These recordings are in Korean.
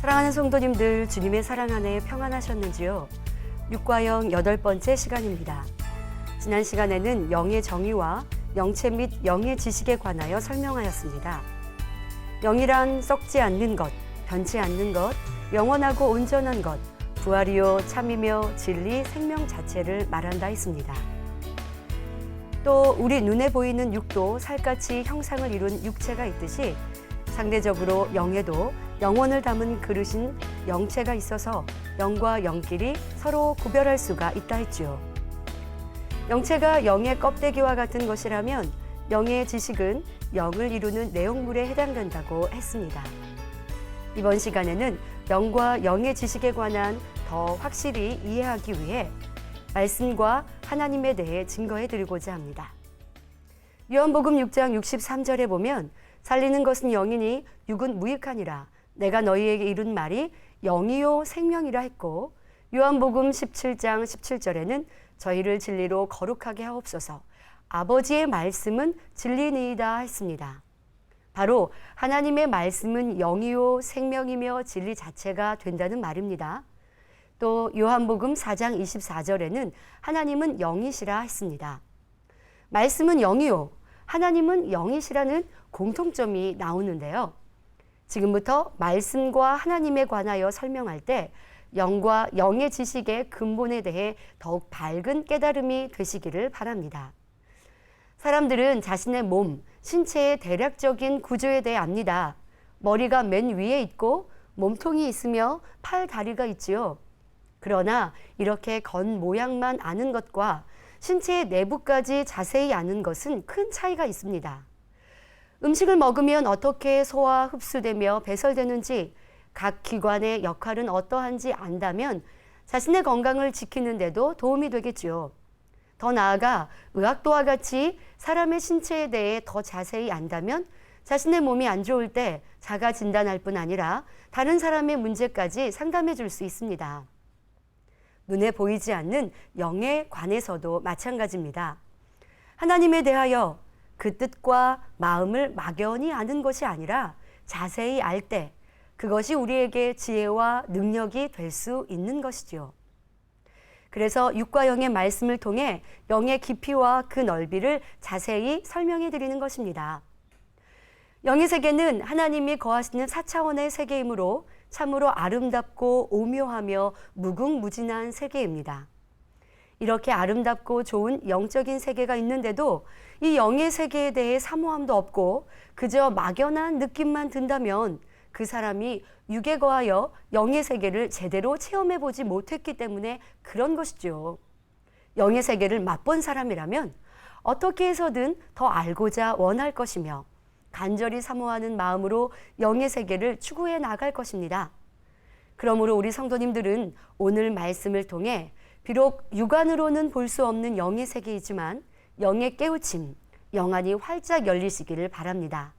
사랑하는 성도님들, 주님의 사랑 안에 평안하셨는지요? 육과영 8번째 시간입니다. 지난 시간에는 영의 정의와 영체 및 영의 지식에 관하여 설명하였습니다. 영이란 썩지 않는 것, 변치 않는 것, 영원하고 온전한 것, 부활이요 참이며 진리, 생명 자체를 말한다 했습니다. 또 우리 눈에 보이는 육도 살같이 형상을 이룬 육체가 있듯이 상대적으로 영에도 영혼을 담은 그릇인 영체가 있어서 영과 영끼리 서로 구별할 수가 있다 했지요. 영체가 영의 껍데기와 같은 것이라면 영의 지식은 영을 이루는 내용물에 해당된다고 했습니다. 이번 시간에는 영과 영의 지식에 관한 더 확실히 이해하기 위해 말씀과 하나님에 대해 증거해 드리고자 합니다. 요한복음 6장 63절에 보면 살리는 것은 영이니 육은 무익하니라. 내가 너희에게 이룬 말이 영이요 생명이라 했고, 요한복음 17장 17절에는 저희를 진리로 거룩하게 하옵소서. 아버지의 말씀은 진리니이다 했습니다. 바로 하나님의 말씀은 영이요 생명이며 진리 자체가 된다는 말입니다. 또 요한복음 4장 24절에는 하나님은 영이시라 했습니다. 말씀은 영이요, 하나님은 영이시라는 공통점이 나오는데요. 지금부터 말씀과 하나님에 관하여 설명할 때 영과 영의 지식의 근본에 대해 더욱 밝은 깨달음이 되시기를 바랍니다. 사람들은 자신의 몸, 신체의 대략적인 구조에 대해 압니다. 머리가 맨 위에 있고 몸통이 있으며 팔, 다리가 있지요. 그러나 이렇게 겉 모양만 아는 것과 신체의 내부까지 자세히 아는 것은 큰 차이가 있습니다. 음식을 먹으면 어떻게 소화, 흡수되며 배설되는지, 각 기관의 역할은 어떠한지 안다면 자신의 건강을 지키는 데도 도움이 되겠지요. 더 나아가 의학도와 같이 사람의 신체에 대해 더 자세히 안다면 자신의 몸이 안 좋을 때 자가 진단할 뿐 아니라 다른 사람의 문제까지 상담해 줄 수 있습니다. 눈에 보이지 않는 영에 관해서도 마찬가지입니다. 하나님에 대하여 그 뜻과 마음을 막연히 아는 것이 아니라 자세히 알 때 그것이 우리에게 지혜와 능력이 될 수 있는 것이지요. 그래서 육과 영의 말씀을 통해 영의 깊이와 그 넓이를 자세히 설명해 드리는 것입니다. 영의 세계는 하나님이 거하시는 4차원의 세계이므로 참으로 아름답고 오묘하며 무궁무진한 세계입니다. 이렇게 아름답고 좋은 영적인 세계가 있는데도 이 영의 세계에 대해 사모함도 없고 그저 막연한 느낌만 든다면 그 사람이 육에 거하여 영의 세계를 제대로 체험해보지 못했기 때문에 그런 것이죠. 영의 세계를 맛본 사람이라면 어떻게 해서든 더 알고자 원할 것이며 간절히 사모하는 마음으로 영의 세계를 추구해 나갈 것입니다. 그러므로 우리 성도님들은 오늘 말씀을 통해 비록 육안으로는 볼 수 없는 영의 세계이지만 영의 깨우침, 영안이 활짝 열리시기를 바랍니다.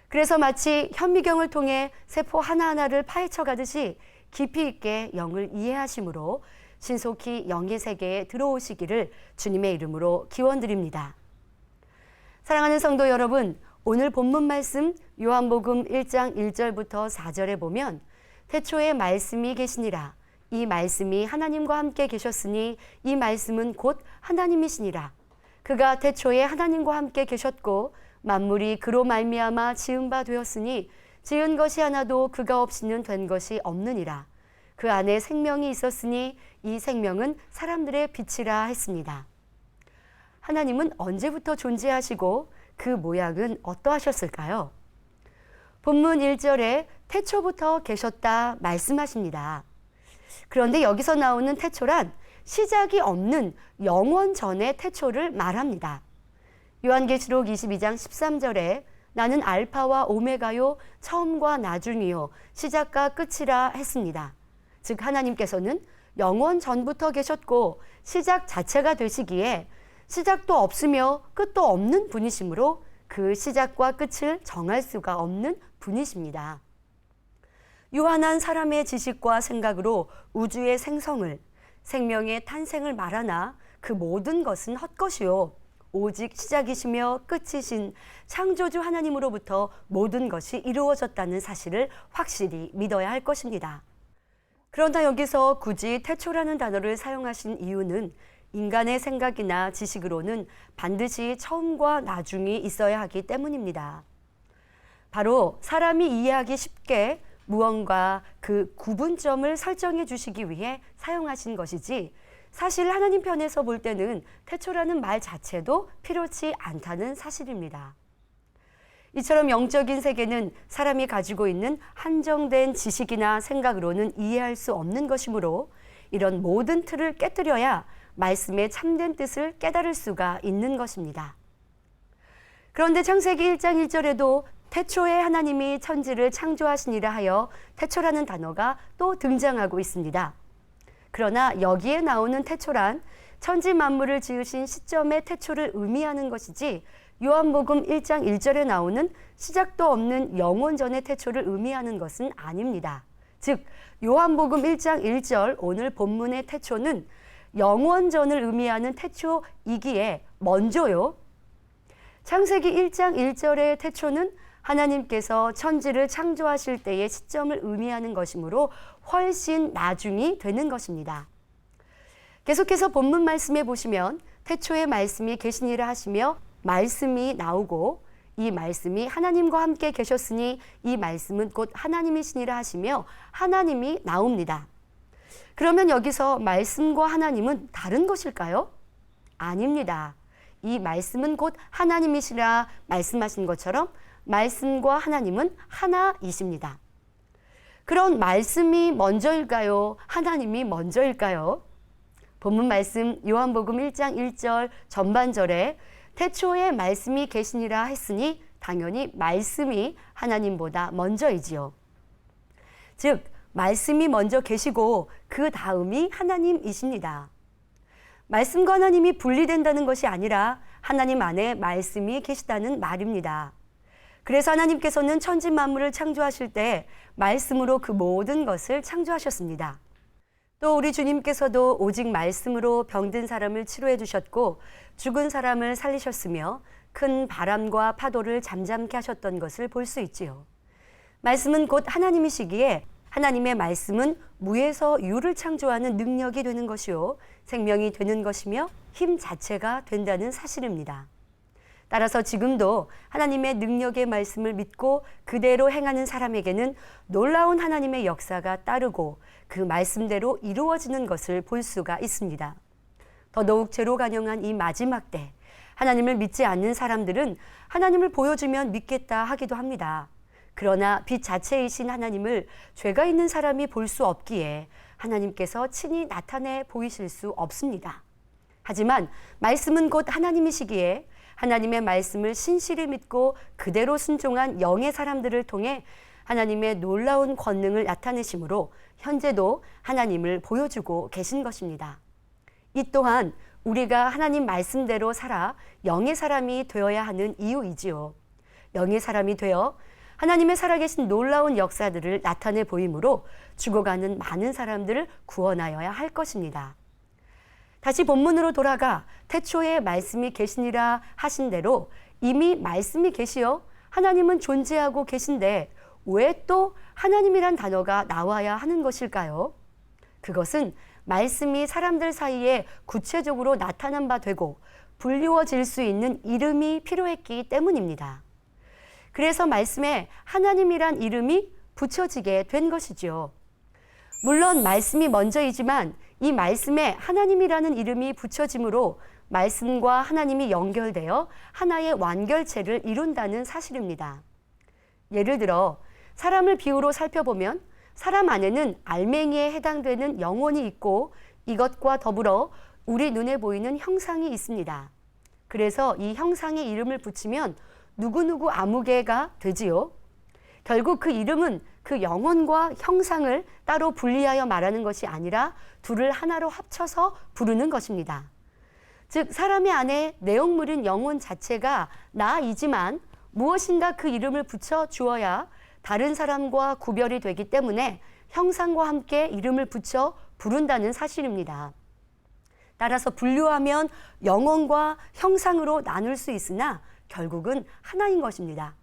그래서 마치 현미경을 통해 세포 하나하나를 파헤쳐 가듯이 깊이 있게 영을 이해하심으로 신속히 영의 세계에 들어오시기를 주님의 이름으로 기원드립니다. 사랑하는 성도 여러분, 오늘 본문 말씀 요한복음 1장 1절부터 4절에 보면 태초에 말씀이 계시니라. 이 말씀이 하나님과 함께 계셨으니 이 말씀은 곧 하나님이시니라. 그가 태초에 하나님과 함께 계셨고 만물이 그로 말미암아 지은 바 되었으니 지은 것이 하나도 그가 없이는 된 것이 없느니라. 그 안에 생명이 있었으니 이 생명은 사람들의 빛이라 했습니다. 하나님은 언제부터 존재하시고 그 모양은 어떠하셨을까요? 본문 1절에 태초부터 계셨다 말씀하십니다. 그런데 여기서 나오는 태초란 시작이 없는 영원 전의 태초를 말합니다. 요한계시록 22장 13절에 나는 알파와 오메가요 처음과 나중이요 시작과 끝이라 했습니다. 즉 하나님께서는 영원 전부터 계셨고 시작 자체가 되시기에 시작도 없으며 끝도 없는 분이시므로 그 시작과 끝을 정할 수가 없는 분이십니다. 유한한 사람의 지식과 생각으로 우주의 생성을, 생명의 탄생을 말하나 그 모든 것은 헛것이요 오직 시작이시며 끝이신 창조주 하나님으로부터 모든 것이 이루어졌다는 사실을 확실히 믿어야 할 것입니다. 그러나 여기서 굳이 태초라는 단어를 사용하신 이유는 인간의 생각이나 지식으로는 반드시 처음과 나중이 있어야 하기 때문입니다. 바로 사람이 이해하기 쉽게 무언가 그 구분점을 설정해 주시기 위해 사용하신 것이지, 사실 하나님 편에서 볼 때는 태초라는 말 자체도 필요치 않다는 사실입니다. 이처럼 영적인 세계는 사람이 가지고 있는 한정된 지식이나 생각으로는 이해할 수 없는 것이므로 이런 모든 틀을 깨뜨려야 말씀의 참된 뜻을 깨달을 수가 있는 것입니다. 그런데 창세기 1장 1절에도 태초에 하나님이 천지를 창조하시니라 하여 태초라는 단어가 또 등장하고 있습니다. 그러나 여기에 나오는 태초란 천지 만물을 지으신 시점의 태초를 의미하는 것이지, 요한복음 1장 1절에 나오는 시작도 없는 영원전의 태초를 의미하는 것은 아닙니다. 즉 요한복음 1장 1절 오늘 본문의 태초는 영원전을 의미하는 태초이기에 먼저요. 창세기 1장 1절의 태초는 하나님께서 천지를 창조하실 때의 시점을 의미하는 것이므로 훨씬 나중이 되는 것입니다. 계속해서 본문 말씀에 보시면 태초에 말씀이 계시니라 하시며 말씀이 나오고, 이 말씀이 하나님과 함께 계셨으니 이 말씀은 곧 하나님이시니라 하시며 하나님이 나옵니다. 그러면 여기서 말씀과 하나님은 다른 것일까요? 아닙니다. 이 말씀은 곧 하나님이시라 말씀하신 것처럼 말씀과 하나님은 하나이십니다. 그런 말씀이 먼저일까요? 하나님이 먼저일까요? 본문 말씀 요한복음 1장 1절 전반절에 태초에 말씀이 계시니라 했으니 당연히 말씀이 하나님보다 먼저이지요. 즉 말씀이 먼저 계시고 그 다음이 하나님이십니다. 말씀과 하나님이 분리된다는 것이 아니라 하나님 안에 말씀이 계시다는 말입니다. 그래서 하나님께서는 천지 만물을 창조하실 때 말씀으로 그 모든 것을 창조하셨습니다. 또 우리 주님께서도 오직 말씀으로 병든 사람을 치료해 주셨고 죽은 사람을 살리셨으며 큰 바람과 파도를 잠잠케 하셨던 것을 볼 수 있지요. 말씀은 곧 하나님이시기에 하나님의 말씀은 무에서 유를 창조하는 능력이 되는 것이요 생명이 되는 것이며 힘 자체가 된다는 사실입니다. 따라서 지금도 하나님의 능력의 말씀을 믿고 그대로 행하는 사람에게는 놀라운 하나님의 역사가 따르고 그 말씀대로 이루어지는 것을 볼 수가 있습니다. 더더욱 죄로 간영한 이 마지막 때 하나님을 믿지 않는 사람들은 하나님을 보여주면 믿겠다 하기도 합니다. 그러나 빛 자체이신 하나님을 죄가 있는 사람이 볼 수 없기에 하나님께서 친히 나타내 보이실 수 없습니다. 하지만 말씀은 곧 하나님이시기에 하나님의 말씀을 신실히 믿고 그대로 순종한 영의 사람들을 통해 하나님의 놀라운 권능을 나타내심으로 현재도 하나님을 보여주고 계신 것입니다. 이 또한 우리가 하나님 말씀대로 살아 영의 사람이 되어야 하는 이유이지요. 영의 사람이 되어 하나님의 살아계신 놀라운 역사들을 나타내 보이므로 죽어가는 많은 사람들을 구원하여야 할 것입니다. 다시 본문으로 돌아가 태초에 말씀이 계시니라 하신 대로 이미 말씀이 계시어 하나님은 존재하고 계신데 왜 또 하나님이란 단어가 나와야 하는 것일까요? 그것은 말씀이 사람들 사이에 구체적으로 나타난 바 되고 불리워질 수 있는 이름이 필요했기 때문입니다. 그래서 말씀에 하나님이란 이름이 붙여지게 된 것이지요. 물론 말씀이 먼저이지만 이 말씀에 하나님이라는 이름이 붙여짐으로 말씀과 하나님이 연결되어 하나의 완결체를 이룬다는 사실입니다. 예를 들어 사람을 비유로 살펴보면 사람 안에는 알맹이에 해당되는 영혼이 있고 이것과 더불어 우리 눈에 보이는 형상이 있습니다. 그래서 이 형상의 이름을 붙이면 누구누구 아무개가 되지요. 결국 그 이름은 그 영혼과 형상을 따로 분리하여 말하는 것이 아니라 둘을 하나로 합쳐서 부르는 것입니다. 즉 사람의 안에 내용물인 영혼 자체가 나이지만 무엇인가 그 이름을 붙여 주어야 다른 사람과 구별이 되기 때문에 형상과 함께 이름을 붙여 부른다는 사실입니다. 따라서 분류하면 영혼과 형상으로 나눌 수 있으나 결국은 하나인 것입니다.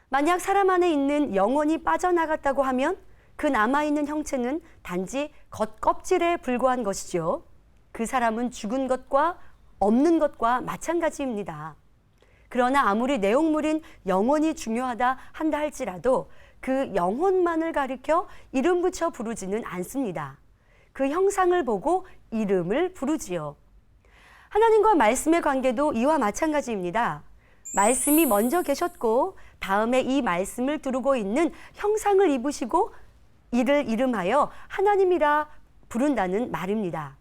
만약 사람 안에 있는 영혼이 빠져나갔다고 하면 그 남아있는 형체는 단지 겉껍질에 불과한 것이죠. 그 사람은 죽은 것과 없는 것과 마찬가지입니다. 그러나 아무리 내용물인 영혼이 중요하다 한다 할지라도 그 영혼만을 가리켜 이름 붙여 부르지는 않습니다. 그 형상을 보고 이름을 부르지요. 하나님과 말씀의 관계도 이와 마찬가지입니다. 말씀이 먼저 계셨고 다음에 이 말씀을 두르고 있는 형상을 입으시고 이를 이름하여 하나님이라 부른다는 말입니다.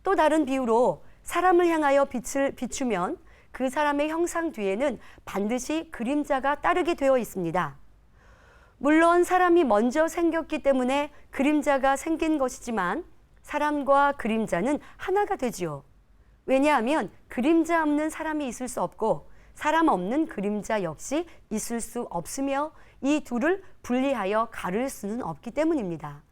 또 다른 비유로 사람을 향하여 빛을 비추면 그 사람의 형상 뒤에는 반드시 그림자가 따르게 되어 있습니다. 물론 사람이 먼저 생겼기 때문에 그림자가 생긴 것이지만 사람과 그림자는 하나가 되지요. 왜냐하면 그림자 없는 사람이 있을 수 없고 사람 없는 그림자 역시 있을 수 없으며 이 둘을 분리하여 가를 수는 없기 때문입니다.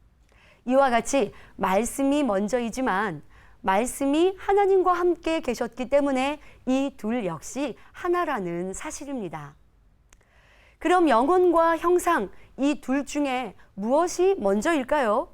이와 같이 말씀이 먼저이지만 말씀이 하나님과 함께 계셨기 때문에 이 둘 역시 하나라는 사실입니다. 그럼 영혼과 형상 이 둘 중에 무엇이 먼저일까요?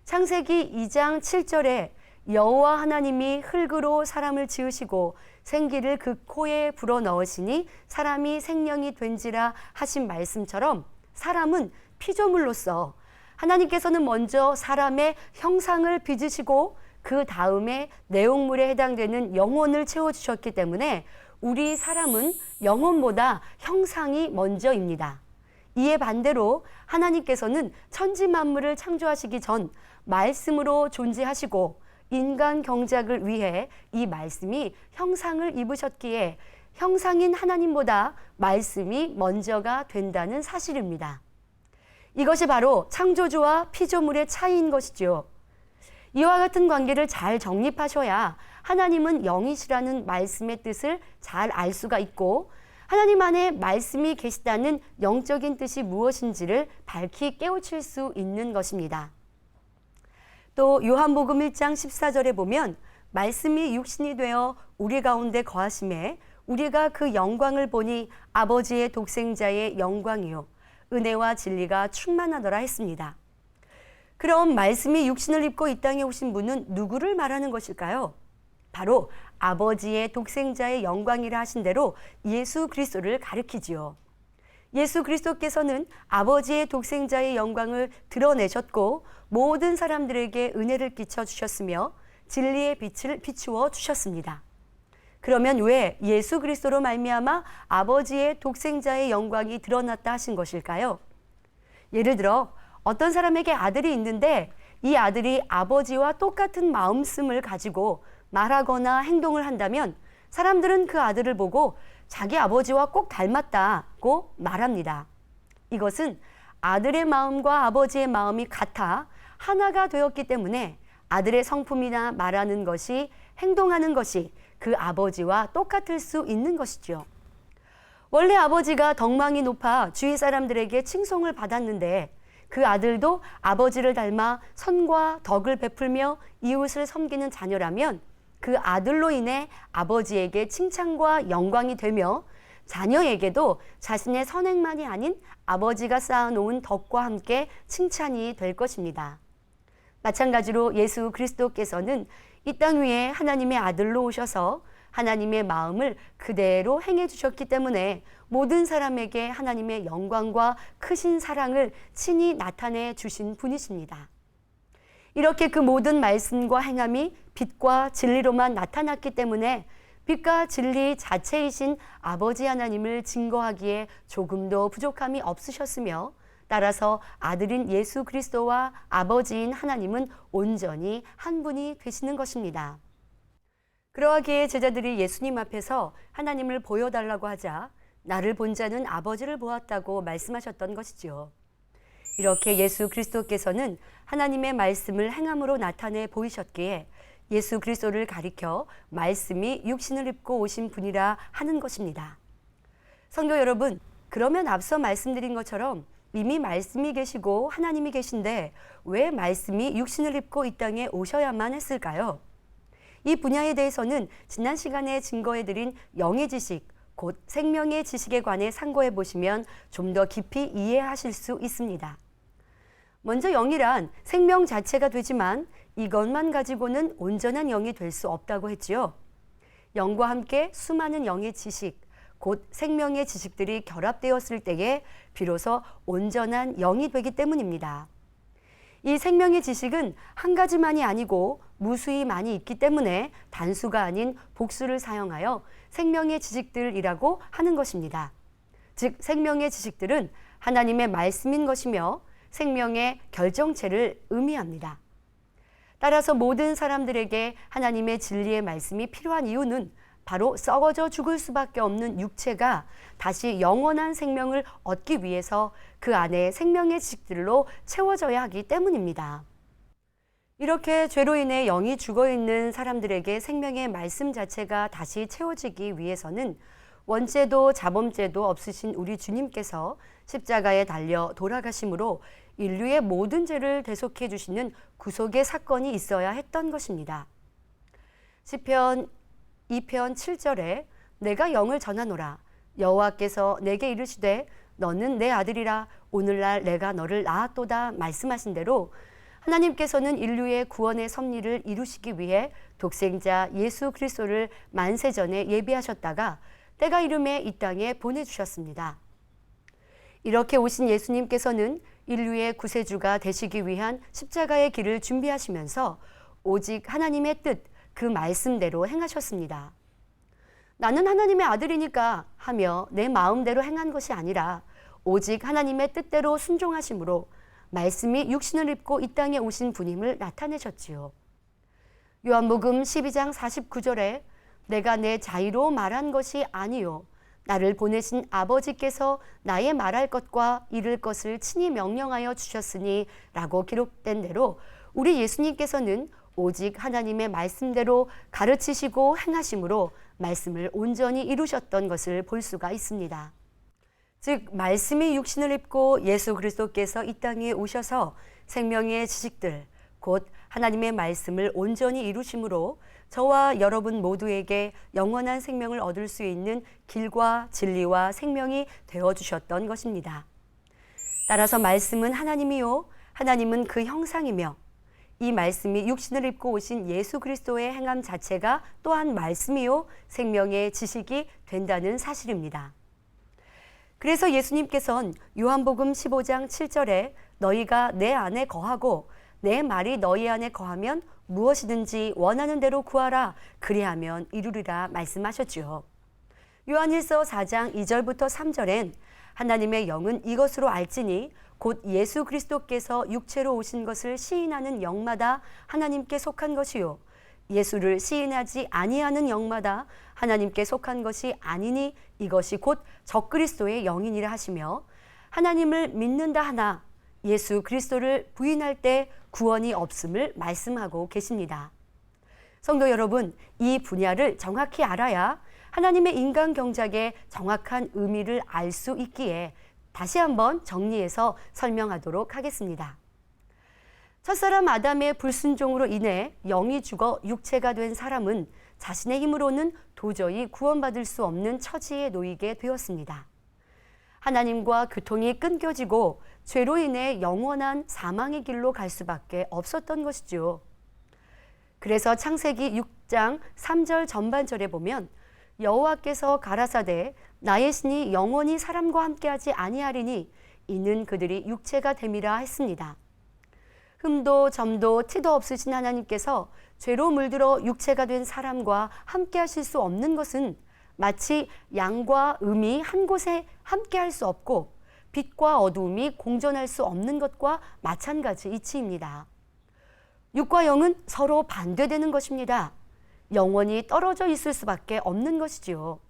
창세기 2장 7절에 여호와 하나님이 흙으로 사람을 지으시고 생기를 그 코에 불어넣으시니 사람이 생명이 된지라 하신 말씀처럼 사람은 피조물로서 하나님께서는 먼저 사람의 형상을 빚으시고 그 다음에 내용물에 해당되는 영혼을 채워주셨기 때문에 우리 사람은 영혼보다 형상이 먼저입니다. 이에 반대로 하나님께서는 천지 만물을 창조하시기 전 말씀으로 존재하시고 인간 경작을 위해 이 말씀이 형상을 입으셨기에 형상인 하나님보다 말씀이 먼저가 된다는 사실입니다. 이것이 바로 창조주와 피조물의 차이인 것이죠. 이와 같은 관계를 잘 정립하셔야 하나님은 영이시라는 말씀의 뜻을 잘 알 수가 있고 하나님 안에 말씀이 계시다는 영적인 뜻이 무엇인지를 밝히 깨우칠 수 있는 것입니다. 또 요한복음 1장 14절에 보면 말씀이 육신이 되어 우리 가운데 거하심에 우리가 그 영광을 보니 아버지의 독생자의 영광이요 은혜와 진리가 충만하더라 했습니다. 그럼 말씀이 육신을 입고 이 땅에 오신 분은 누구를 말하는 것일까요? 바로 아버지의 독생자의 영광이라 하신 대로 예수 그리스도를 가리키지요. 예수 그리스도께서는 아버지의 독생자의 영광을 드러내셨고 모든 사람들에게 은혜를 끼쳐 주셨으며 진리의 빛을 비추어 주셨습니다. 그러면 왜 예수 그리스도로 말미암아 아버지의 독생자의 영광이 드러났다 하신 것일까요? 예를 들어 어떤 사람에게 아들이 있는데 이 아들이 아버지와 똑같은 마음씀을 가지고 말하거나 행동을 한다면 사람들은 그 아들을 보고 자기 아버지와 꼭 닮았다고 말합니다. 이것은 아들의 마음과 아버지의 마음이 같아 하나가 되었기 때문에 아들의 성품이나 말하는 것이 행동하는 것이 그 아버지와 똑같을 수 있는 것이죠. 원래 아버지가 덕망이 높아 주위 사람들에게 칭송을 받았는데 그 아들도 아버지를 닮아 선과 덕을 베풀며 이웃을 섬기는 자녀라면 그 아들로 인해 아버지에게 칭찬과 영광이 되며 자녀에게도 자신의 선행만이 아닌 아버지가 쌓아놓은 덕과 함께 칭찬이 될 것입니다. 마찬가지로 예수 그리스도께서는 이 땅 위에 하나님의 아들로 오셔서 하나님의 마음을 그대로 행해 주셨기 때문에 모든 사람에게 하나님의 영광과 크신 사랑을 친히 나타내 주신 분이십니다. 이렇게 그 모든 말씀과 행함이 빛과 진리로만 나타났기 때문에 빛과 진리 자체이신 아버지 하나님을 증거하기에 조금도 부족함이 없으셨으며 따라서 아들인 예수 그리스도와 아버지인 하나님은 온전히 한 분이 되시는 것입니다. 그러하기에 제자들이 예수님 앞에서 하나님을 보여달라고 하자 나를 본 자는 아버지를 보았다고 말씀하셨던 것이지요. 이렇게 예수 그리스도께서는 하나님의 말씀을 행함으로 나타내 보이셨기에 예수 그리스도를 가리켜 말씀이 육신을 입고 오신 분이라 하는 것입니다. 성도 여러분, 그러면 앞서 말씀드린 것처럼 이미 말씀이 계시고 하나님이 계신데 왜 말씀이 육신을 입고 이 땅에 오셔야만 했을까요? 이 분야에 대해서는 지난 시간에 증거해드린 영의 지식, 곧 생명의 지식에 관해 상고해 보시면 좀 더 깊이 이해하실 수 있습니다. 먼저 영이란 생명 자체가 되지만 이것만 가지고는 온전한 영이 될 수 없다고 했지요. 영과 함께 수많은 영의 지식, 곧 생명의 지식들이 결합되었을 때에 비로소 온전한 영이 되기 때문입니다. 이 생명의 지식은 한 가지만이 아니고 무수히 많이 있기 때문에 단수가 아닌 복수를 사용하여 생명의 지식들이라고 하는 것입니다. 즉 생명의 지식들은 하나님의 말씀인 것이며 생명의 결정체를 의미합니다. 따라서 모든 사람들에게 하나님의 진리의 말씀이 필요한 이유는 바로 썩어져 죽을 수밖에 없는 육체가 다시 영원한 생명을 얻기 위해서 그 안에 생명의 지식들로 채워져야 하기 때문입니다. 이렇게 죄로 인해 영이 죽어있는 사람들에게 생명의 말씀 자체가 다시 채워지기 위해서는 원죄도 자범죄도 없으신 우리 주님께서 십자가에 달려 돌아가심으로 인류의 모든 죄를 대속해 주시는 구속의 사건이 있어야 했던 것입니다. 시편 2편 7절에 내가 영을 전하노라 여호와께서 내게 이르시되 너는 내 아들이라 오늘날 내가 너를 낳았도다 말씀하신 대로 하나님께서는 인류의 구원의 섭리를 이루시기 위해 독생자 예수 그리스도를 만세전에 예비하셨다가 때가 이름에 이 땅에 보내주셨습니다. 이렇게 오신 예수님께서는 인류의 구세주가 되시기 위한 십자가의 길을 준비하시면서 오직 하나님의 뜻, 그 말씀대로 행하셨습니다. 나는 하나님의 아들이니까 하며 내 마음대로 행한 것이 아니라 오직 하나님의 뜻대로 순종하심으로 말씀이 육신을 입고 이 땅에 오신 분임을 나타내셨지요. 요한복음 12장 49절에 내가 내 자의로 말한 것이 아니요 나를 보내신 아버지께서 나의 말할 것과 이룰 것을 친히 명령하여 주셨으니 라고 기록된 대로 우리 예수님께서는 오직 하나님의 말씀대로 가르치시고 행하심으로 말씀을 온전히 이루셨던 것을 볼 수가 있습니다. 즉 말씀이 육신을 입고 예수 그리스도께서 이 땅에 오셔서 생명의 지식들, 곧 하나님의 말씀을 온전히 이루심으로 저와 여러분 모두에게 영원한 생명을 얻을 수 있는 길과 진리와 생명이 되어주셨던 것입니다. 따라서 말씀은 하나님이요 하나님은 그 형상이며 이 말씀이 육신을 입고 오신 예수 그리스도의 행함 자체가 또한 말씀이요 생명의 지식이 된다는 사실입니다. 그래서 예수님께서는 요한복음 15장 7절에 너희가 내 안에 거하고 내 말이 너희 안에 거하면 무엇이든지 원하는 대로 구하라 그리하면 이루리라 말씀하셨지요. 요한일서 4장 2절부터 3절엔 하나님의 영은 이것으로 알지니 곧 예수 그리스도께서 육체로 오신 것을 시인하는 영마다 하나님께 속한 것이요 예수를 시인하지 아니하는 영마다 하나님께 속한 것이 아니니 이것이 곧 적그리스도의 영이니라 하시며 하나님을 믿는다 하나 예수 그리스도를 부인할 때 구원이 없음을 말씀하고 계십니다. 성도 여러분, 이 분야를 정확히 알아야 하나님의 인간 경작의 정확한 의미를 알 수 있기에 다시 한번 정리해서 설명하도록 하겠습니다. 첫사람 아담의 불순종으로 인해 영이 죽어 육체가 된 사람은 자신의 힘으로는 도저히 구원받을 수 없는 처지에 놓이게 되었습니다. 하나님과 교통이 끊겨지고 죄로 인해 영원한 사망의 길로 갈 수밖에 없었던 것이죠. 그래서 창세기 6장 3절 전반절에 보면 여호와께서 가라사대 나의 신이 영원히 사람과 함께하지 아니하리니 이는 그들이 육체가 됨이라 했습니다. 흠도 점도 티도 없으신 하나님께서 죄로 물들어 육체가 된 사람과 함께하실 수 없는 것은 마치 양과 음이 한 곳에 함께할 수 없고 빛과 어두움이 공존할 수 없는 것과 마찬가지 이치입니다. 육과 영은 서로 반대되는 것입니다. 영원히 떨어져 있을 수밖에 없는 것이지요.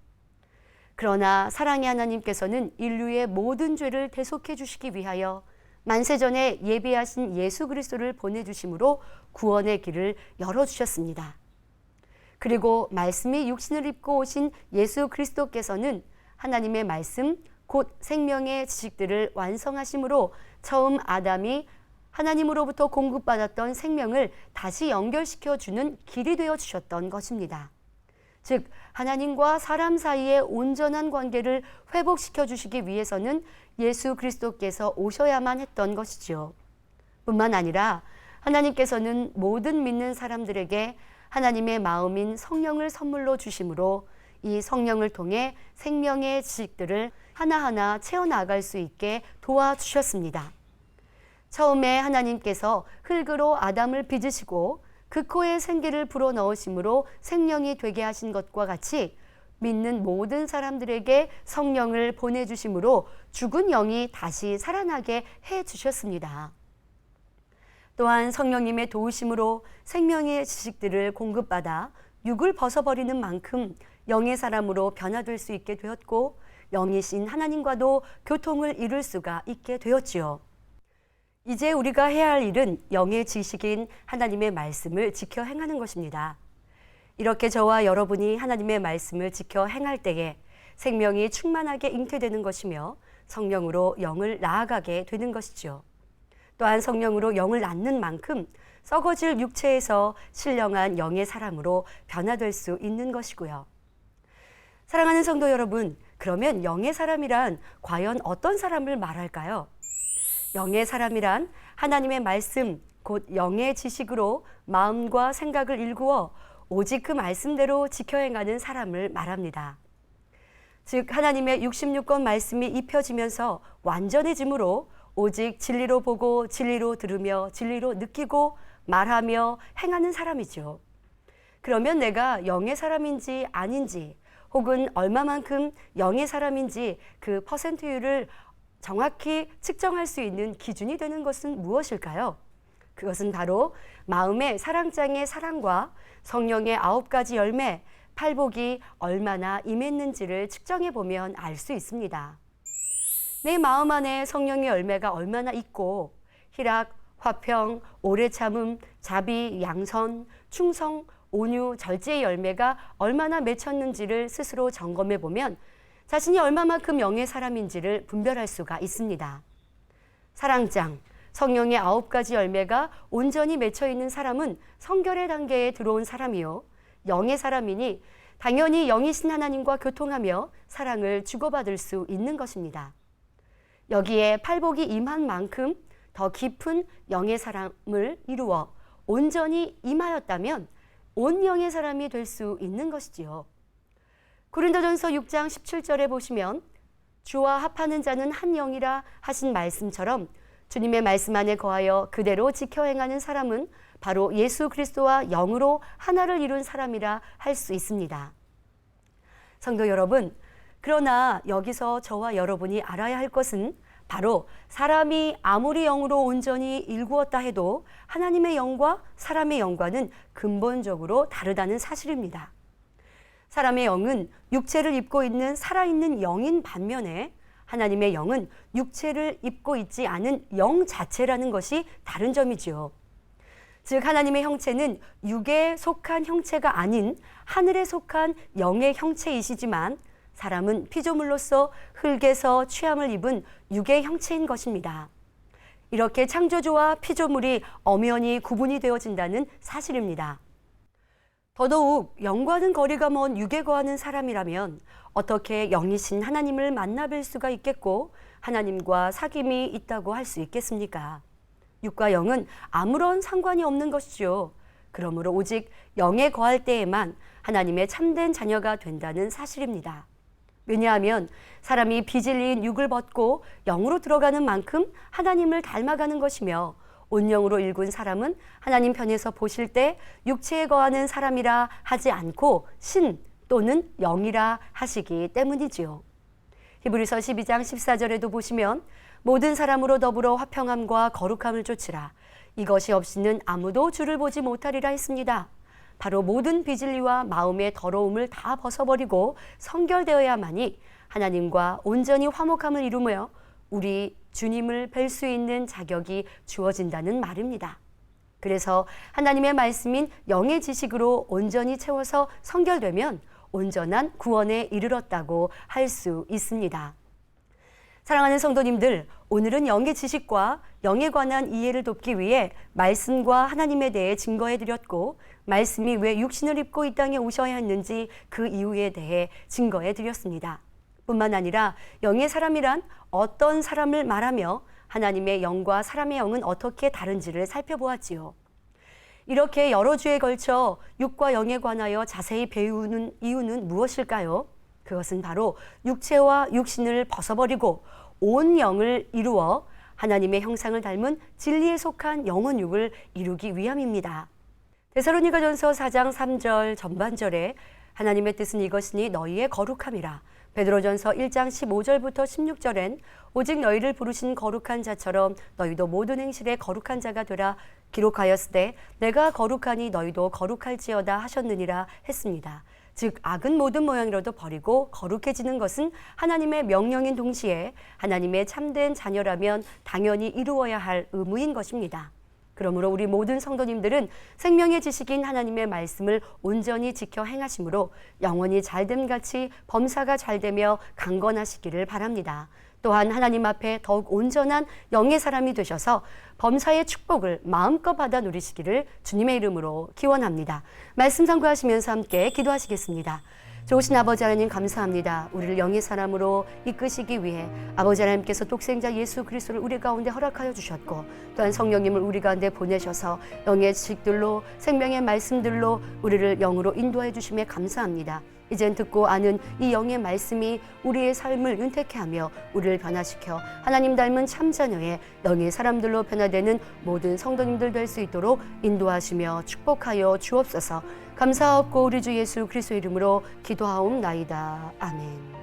그러나 사랑의 하나님께서는 인류의 모든 죄를 대속해 주시기 위하여 만세전에 예비하신 예수 그리스도를 보내주심으로 구원의 길을 열어주셨습니다. 그리고 말씀이 육신을 입고 오신 예수 그리스도께서는 하나님의 말씀, 곧 생명의 지식들을 완성하심으로 처음 아담이 하나님으로부터 공급받았던 생명을 다시 연결시켜주는 길이 되어 주셨던 것입니다. 즉, 하나님과 사람 사이의 온전한 관계를 회복시켜 주시기 위해서는 예수 그리스도께서 오셔야만 했던 것이지요. 뿐만 아니라 하나님께서는 모든 믿는 사람들에게 하나님의 마음인 성령을 선물로 주심으로 이 성령을 통해 생명의 지식들을 하나하나 채워나갈 수 있게 도와주셨습니다. 처음에 하나님께서 흙으로 아담을 빚으시고 그 코에 생기를 불어넣으심으로 생명이 되게 하신 것과 같이 믿는 모든 사람들에게 성령을 보내주심으로 죽은 영이 다시 살아나게 해주셨습니다. 또한 성령님의 도우심으로 생명의 지식들을 공급받아 육을 벗어버리는 만큼 영의 사람으로 변화될 수 있게 되었고 영이신 하나님과도 교통을 이룰 수가 있게 되었지요. 이제 우리가 해야 할 일은 영의 지식인 하나님의 말씀을 지켜 행하는 것입니다. 이렇게 저와 여러분이 하나님의 말씀을 지켜 행할 때에 생명이 충만하게 잉태되는 것이며 성령으로 영을 낳아가게 되는 것이죠. 또한 성령으로 영을 낳는 만큼 썩어질 육체에서 신령한 영의 사람으로 변화될 수 있는 것이고요. 사랑하는 성도 여러분, 그러면 영의 사람이란 과연 어떤 사람을 말할까요? 영의 사람이란 하나님의 말씀, 곧 영의 지식으로 마음과 생각을 일구어 오직 그 말씀대로 지켜 행하는 사람을 말합니다. 즉 하나님의 66권 말씀이 입혀지면서 완전해짐으로 오직 진리로 보고 진리로 들으며 진리로 느끼고 말하며 행하는 사람이죠. 그러면 내가 영의 사람인지 아닌지 혹은 얼마만큼 영의 사람인지 그 퍼센트율을 정확히 측정할 수 있는 기준이 되는 것은 무엇일까요? 그것은 바로 마음의 사랑장의 사랑과 성령의 9가지 열매, 팔복이 얼마나 임했는지를 측정해 보면 알 수 있습니다. 내 마음 안에 성령의 열매가 얼마나 있고 희락, 화평, 오래 참음, 자비, 양선, 충성, 온유, 절제의 열매가 얼마나 맺혔는지를 스스로 점검해 보면 자신이 얼마만큼 영의 사람인지를 분별할 수가 있습니다. 사랑장, 성령의 9가지 열매가 온전히 맺혀 있는 사람은 성결의 단계에 들어온 사람이요. 영의 사람이니 당연히 영이신 하나님과 교통하며 사랑을 주고받을 수 있는 것입니다. 여기에 팔복이 임한 만큼 더 깊은 영의 사람을 이루어 온전히 임하였다면 온 영의 사람이 될 수 있는 것이지요. 고린도전서 6장 17절에 보시면 주와 합하는 자는 한 영이라 하신 말씀처럼 주님의 말씀 안에 거하여 그대로 지켜 행하는 사람은 바로 예수 그리스도와 영으로 하나를 이룬 사람이라 할 수 있습니다. 성도 여러분, 그러나 여기서 저와 여러분이 알아야 할 것은 바로 사람이 아무리 영으로 온전히 일구었다 해도 하나님의 영과 사람의 영과는 근본적으로 다르다는 사실입니다. 사람의 영은 육체를 입고 있는 살아있는 영인 반면에 하나님의 영은 육체를 입고 있지 않은 영 자체라는 것이 다른 점이지요. 즉 하나님의 형체는 육에 속한 형체가 아닌 하늘에 속한 영의 형체이시지만 사람은 피조물로서 흙에서 취함을 입은 육의 형체인 것입니다. 이렇게 창조주와 피조물이 엄연히 구분이 되어진다는 사실입니다. 더더욱 영과는 거리가 먼 육에 거하는 사람이라면 어떻게 영이신 하나님을 만나뵐 수가 있겠고 하나님과 사귐이 있다고 할 수 있겠습니까? 육과 영은 아무런 상관이 없는 것이죠. 그러므로 오직 영에 거할 때에만 하나님의 참된 자녀가 된다는 사실입니다. 왜냐하면 사람이 비질린 육을 벗고 영으로 들어가는 만큼 하나님을 닮아가는 것이며 온영으로 일군 사람은 하나님 편에서 보실 때 육체에 거하는 사람이라 하지 않고 신 또는 영이라 하시기 때문이지요. 히브리서 12장 14절에도 보시면 모든 사람으로 더불어 화평함과 거룩함을 좇으라. 이것이 없이는 아무도 주를 보지 못하리라 했습니다. 바로 모든 비진리와 마음의 더러움을 다 벗어버리고 성결되어야만이 하나님과 온전히 화목함을 이루며 우리 주님을 뵐 수 있는 자격이 주어진다는 말입니다. 그래서 하나님의 말씀인 영의 지식으로 온전히 채워서 성결되면 온전한 구원에 이르렀다고 할 수 있습니다. 사랑하는 성도님들, 오늘은 영의 지식과 영에 관한 이해를 돕기 위해 말씀과 하나님에 대해 증거해 드렸고, 말씀이 왜 육신을 입고 이 땅에 오셔야 했는지 그 이유에 대해 증거해 드렸습니다. 뿐만 아니라 영의 사람이란 어떤 사람을 말하며 하나님의 영과 사람의 영은 어떻게 다른지를 살펴보았지요. 이렇게 여러 주에 걸쳐 육과 영에 관하여 자세히 배우는 이유는 무엇일까요? 그것은 바로 육체와 육신을 벗어버리고 온 영을 이루어 하나님의 형상을 닮은 진리에 속한 영혼육을 이루기 위함입니다. 데살로니가전서 4장 3절 전반절에 하나님의 뜻은 이것이니 너희의 거룩함이라. 베드로전서 1장 15절부터 16절엔 오직 너희를 부르신 거룩한 자처럼 너희도 모든 행실에 거룩한 자가 되라 기록하였으되 내가 거룩하니 너희도 거룩할지어다 하셨느니라 했습니다. 즉 악은 모든 모양이라도 버리고 거룩해지는 것은 하나님의 명령인 동시에 하나님의 참된 자녀라면 당연히 이루어야 할 의무인 것입니다. 그러므로 우리 모든 성도님들은 생명의 지식인 하나님의 말씀을 온전히 지켜 행하심으로 영원히 잘됨같이 범사가 잘되며 강건하시기를 바랍니다. 또한 하나님 앞에 더욱 온전한 영의 사람이 되셔서 범사의 축복을 마음껏 받아 누리시기를 주님의 이름으로 기원합니다. 말씀 참고하시면서 함께 기도하시겠습니다. 좋으신 아버지 하나님 감사합니다. 우리를 영의 사람으로 이끄시기 위해 아버지 하나님께서 독생자 예수 그리스도를 우리 가운데 허락하여 주셨고, 또한 성령님을 우리 가운데 보내셔서 영의 지식들로 생명의 말씀들로 우리를 영으로 인도해 주심에 감사합니다. 이젠 듣고 아는 이 영의 말씀이 우리의 삶을 윤택케 하며 우리를 변화시켜 하나님 닮은 참자녀의 영의 사람들로 변화되는 모든 성도님들 될 수 있도록 인도하시며 축복하여 주옵소서. 감사하옵고 우리 주 예수 그리스도 이름으로 기도하옵나이다. 아멘.